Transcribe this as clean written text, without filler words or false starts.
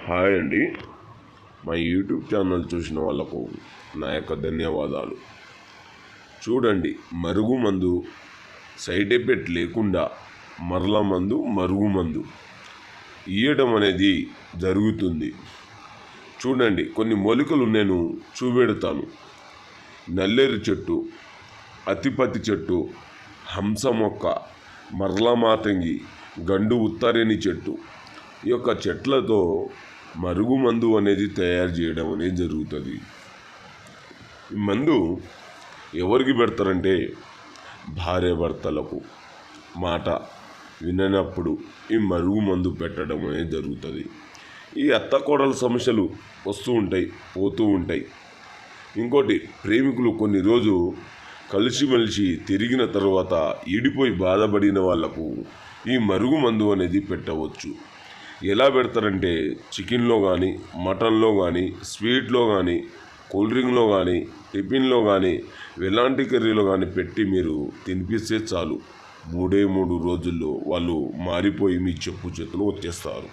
Hi అండి. మా YouTube channel చూసిన వాళ్ళకు నా యొక్క ధన్యవాదాలు. చూడండి, మరుగుమందు సైడ్ ఎఫెక్ట్ లేకుండా మరుగుమందు ఇయ్యడం అనేది జరుగుతుంది. చూడండి, కొన్ని మూలికలు నేను చూపెడతాను. నల్లేరు చెట్టు, అతిపతి చెట్టు, హంస మొక్క, మరలమాతంగి, గండు ఉత్తరేణి చెట్టు, ఈ యొక్క చెట్లతో మరుగుమందు అనేది తయారు చేయడం అనేది జరుగుతుంది. ఈ మందు ఎవరికి పెడతారంటే భార్య భర్తలకు మాట విననప్పుడు ఈ మరుగుమందు పెట్టడం అనేది జరుగుతుంది. ఈ అత్తకోడల సమస్యలు వస్తూ ఉంటాయి, పోతూ ఉంటాయి. ఇంకోటి, ప్రేమికులు కొన్ని రోజు కలిసిమెలిసి తిరిగిన తర్వాత ఈడిపోయి బాధపడిన వాళ్లకు ఈ మరుగుమందు అనేది పెట్టవచ్చు. ఎలా పెడతారంటే చికెన్లో కానీ, మటన్లో కానీ, స్వీట్లో కానీ, కూల్ డ్రింక్లో కానీ, టిఫిన్లో కానీ, ఎలాంటి కర్రీలో కానీ పెట్టి మీరు తినిపిస్తే చాలు, 3 రోజుల్లో వాళ్ళు మారిపోయి మీ చెప్పు చేతులు వచ్చేస్తారు.